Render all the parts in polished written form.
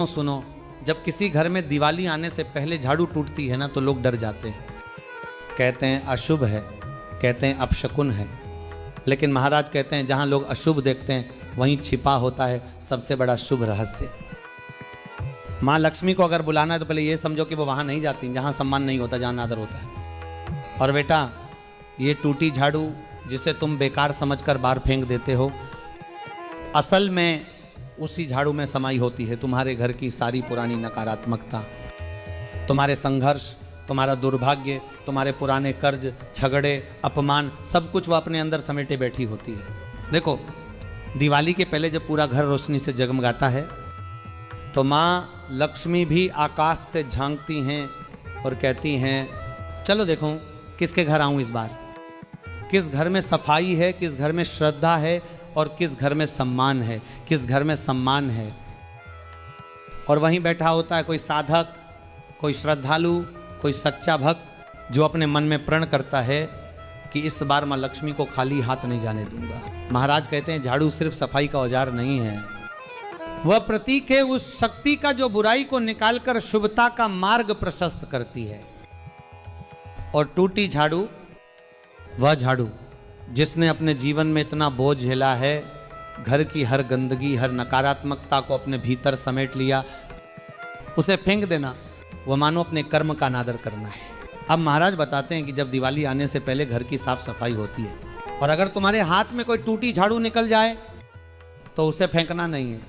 सुनो, जब किसी घर में दिवाली आने से पहले झाड़ू टूटती है ना तो लोग डर जाते हैं, कहते हैं अशुभ है, कहते हैं अपशकुन है। लेकिन महाराज कहते हैं जहां लोग अशुभ देखते हैं वहीं छिपा होता है सबसे बड़ा शुभ रहस्य। माँ लक्ष्मी को अगर बुलाना है तो पहले ये समझो कि वो वहां नहीं जाती जहां सम्मान नहीं होता, जहां आदर होता है। और बेटा, ये टूटी झाड़ू जिसे तुम बेकार समझकर बाहर फेंक देते हो, असल में उसी झाड़ू में समाई होती है तुम्हारे घर की सारी पुरानी नकारात्मकता, तुम्हारे संघर्ष, तुम्हारा दुर्भाग्य, तुम्हारे पुराने कर्ज, झगड़े, अपमान, सब कुछ वो अपने अंदर समेटे बैठी होती है। देखो, दिवाली के पहले जब पूरा घर रोशनी से जगमगाता है तो माँ लक्ष्मी भी आकाश से झांकती हैं और कहती हैं चलो देखो किसके घर आऊँ इस बार, किस घर में सफाई है, किस घर में श्रद्धा है और किस घर में सम्मान है, किस घर में सम्मान है। और वहीं बैठा होता है कोई साधक, कोई श्रद्धालु, कोई सच्चा भक्त जो अपने मन में प्रण करता है कि इस बार माँ लक्ष्मी को खाली हाथ नहीं जाने दूंगा। महाराज कहते हैं झाड़ू सिर्फ सफाई का औजार नहीं है, वह प्रतीक है उस शक्ति का जो बुराई को निकालकर शुभता का मार्ग प्रशस्त करती है। और टूटी झाड़ू वह झाड़ू जिसने अपने जीवन में इतना बोझ झेला है, घर की हर गंदगी, हर नकारात्मकता को अपने भीतर समेट लिया, उसे फेंक देना वह मानो अपने कर्म का अनादर करना है। अब महाराज बताते हैं कि जब दिवाली आने से पहले घर की साफ सफाई होती है और अगर तुम्हारे हाथ में कोई टूटी झाड़ू निकल जाए तो उसे फेंकना नहीं है,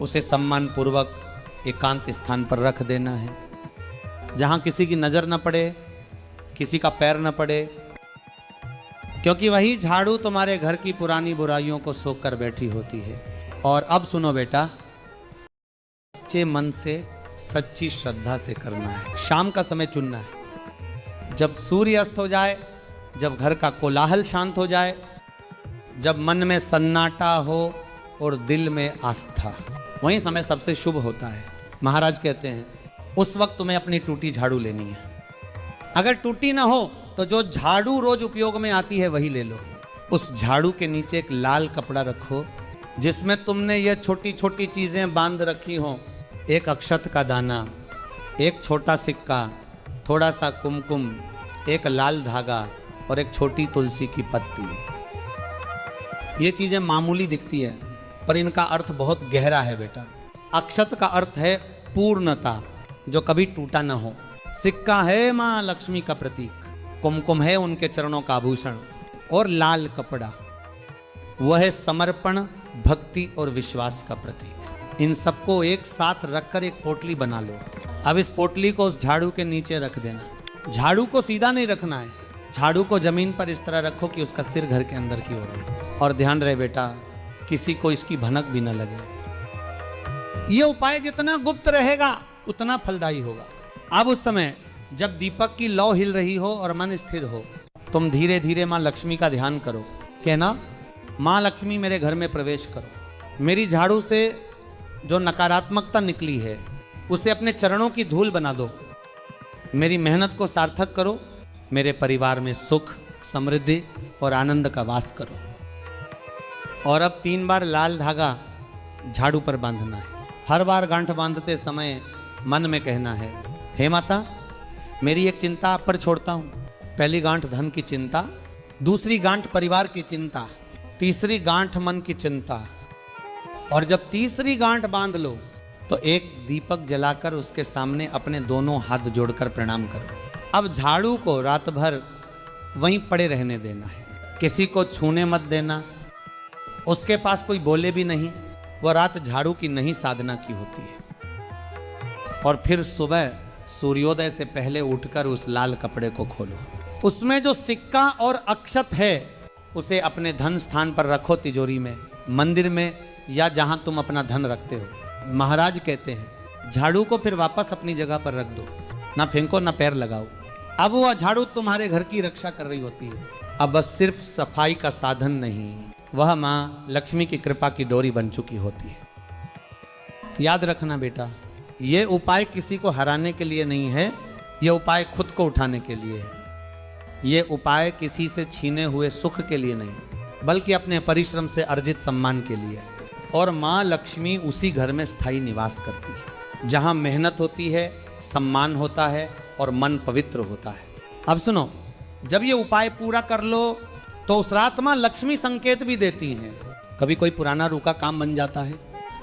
उसे सम्मान पूर्वक एकांत स्थान पर रख देना है जहां किसी की नजर न पड़े, किसी का पैर न पड़े, क्योंकि वही झाड़ू तुम्हारे घर की पुरानी बुराइयों को सोख कर बैठी होती है। और अब सुनो बेटा, सच्चे मन से, सच्ची श्रद्धा से करना है। शाम का समय चुनना है, जब सूर्य अस्त हो जाए, जब घर का कोलाहल शांत हो जाए, जब मन में सन्नाटा हो और दिल में आस्था, वही समय सबसे शुभ होता है। महाराज कहते हैं उस वक्त तुम्हें अपनी टूटी झाड़ू लेनी है। अगर टूटी ना हो तो जो झाड़ू रोज उपयोग में आती है वही ले लो। उस झाड़ू के नीचे एक लाल कपड़ा रखो जिसमें तुमने ये छोटी छोटी चीजें बांध रखी हो, एक अक्षत का दाना, एक छोटा सिक्का, थोड़ा सा कुमकुम, एक लाल धागा और एक छोटी तुलसी की पत्ती। ये चीजें मामूली दिखती है पर इनका अर्थ बहुत गहरा है बेटा। अक्षत का अर्थ है पूर्णता, जो कभी टूटा न हो। सिक्का है माँ लक्ष्मी का प्रतीक, कुमकुम है उनके चरणों का आभूषण, और लाल कपड़ा वह है समर्पण, भक्ति और विश्वास का प्रतीक। इन सबको एक साथ रखकर एक पोटली बना लो। अब इस पोटली को उस झाड़ू के नीचे रख देना। झाड़ू को सीधा नहीं रखना है, झाड़ू को जमीन पर इस तरह रखो कि उसका सिर घर के अंदर की ओर है। और ध्यान रहे बेटा, किसी को इसकी भनक भी न लगे। यह उपाय जितना गुप्त रहेगा उतना फलदायी होगा। अब उस समय जब दीपक की लौ हिल रही हो और मन स्थिर हो, तुम धीरे धीरे माँ लक्ष्मी का ध्यान करो। कहना, माँ लक्ष्मी मेरे घर में प्रवेश करो, मेरी झाड़ू से जो नकारात्मकता निकली है उसे अपने चरणों की धूल बना दो, मेरी मेहनत को सार्थक करो, मेरे परिवार में सुख, समृद्धि और आनंद का वास करो। और अब 3 बार लाल धागा झाड़ू पर बांधना है। हर बार गांठ बांधते समय मन में कहना है, हे माता, मेरी एक चिंता आप पर छोड़ता हूं। पहली गांठ धन की चिंता, दूसरी गांठ परिवार की चिंता, तीसरी गांठ मन की चिंता। और जब तीसरी गांठ बांध लो तो एक दीपक जलाकर उसके सामने अपने दोनों हाथ जोड़कर प्रणाम करो। अब झाड़ू को रात भर वहीं पड़े रहने देना है, किसी को छूने मत देना। उसके पास कोई बोले भी नहीं, वह रात झाड़ू की नहीं साधना की होती है। और फिर सुबह सूर्योदय से पहले उठकर उस लाल कपड़े को खोलो, उसमें जो सिक्का और अक्षत है उसे अपने धन स्थान पर रखो, तिजोरी में, मंदिर में, या जहां तुम अपना धन रखते हो। महाराज कहते हैं झाड़ू को फिर वापस अपनी जगह पर रख दो, ना फेंको ना पैर लगाओ। अब वह झाड़ू तुम्हारे घर की रक्षा कर रही होती है। अब बस सिर्फ सफाई का साधन नहीं, वह माँ लक्ष्मी की कृपा की डोरी बन चुकी होती है। याद रखना बेटा, ये उपाय किसी को हराने के लिए नहीं है, ये उपाय खुद को उठाने के लिए है। ये उपाय किसी से छीने हुए सुख के लिए नहीं, बल्कि अपने परिश्रम से अर्जित सम्मान के लिए। और माँ लक्ष्मी उसी घर में स्थायी निवास करती है। जहां मेहनत होती है, सम्मान होता है और मन पवित्र होता है। अब सुनो, जब ये उपाय पूरा कर लो तो उस रात मां लक्ष्मी संकेत भी देती हैं। कभी कोई पुराना रुका काम बन जाता है,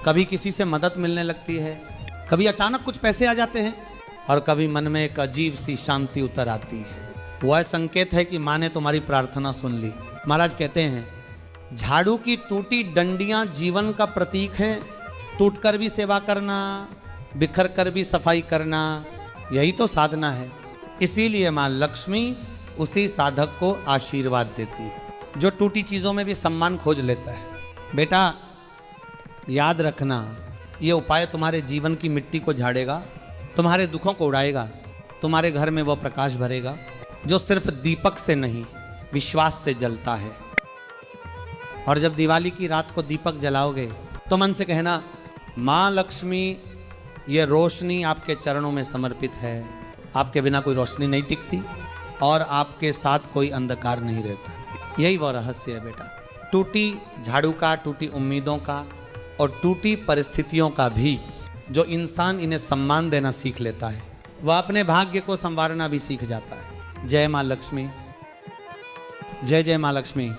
कभी किसी से मदद मिलने लगती है, कभी अचानक कुछ पैसे आ जाते हैं और कभी मन में एक अजीब सी शांति उतर आती है। वह संकेत है कि माँ ने तुम्हारी प्रार्थना सुन ली। महाराज कहते हैं झाड़ू की टूटी डंडियां जीवन का प्रतीक है। टूटकर भी सेवा करना, बिखर कर भी सफाई करना, यही तो साधना है। इसीलिए माँ लक्ष्मी उसी साधक को आशीर्वाद देती है जो टूटी चीज़ों में भी सम्मान खोज लेता है। बेटा याद रखना, ये उपाय तुम्हारे जीवन की मिट्टी को झाड़ेगा, तुम्हारे दुखों को उड़ाएगा, तुम्हारे घर में वो प्रकाश भरेगा जो सिर्फ दीपक से नहीं विश्वास से जलता है। और जब दिवाली की रात को दीपक जलाओगे तो मन से कहना, माँ लक्ष्मी ये रोशनी आपके चरणों में समर्पित है। आपके बिना कोई रोशनी नहीं टिकती और आपके साथ कोई अंधकार नहीं रहता। यही वो रहस्य है बेटा। टूटी झाड़ू का, टूटी उम्मीदों का और टूटी परिस्थितियों का भी जो इंसान इन्हें सम्मान देना सीख लेता है, वह अपने भाग्य को संवारना भी सीख जाता है। जय माँ लक्ष्मी, जय जय माँ लक्ष्मी।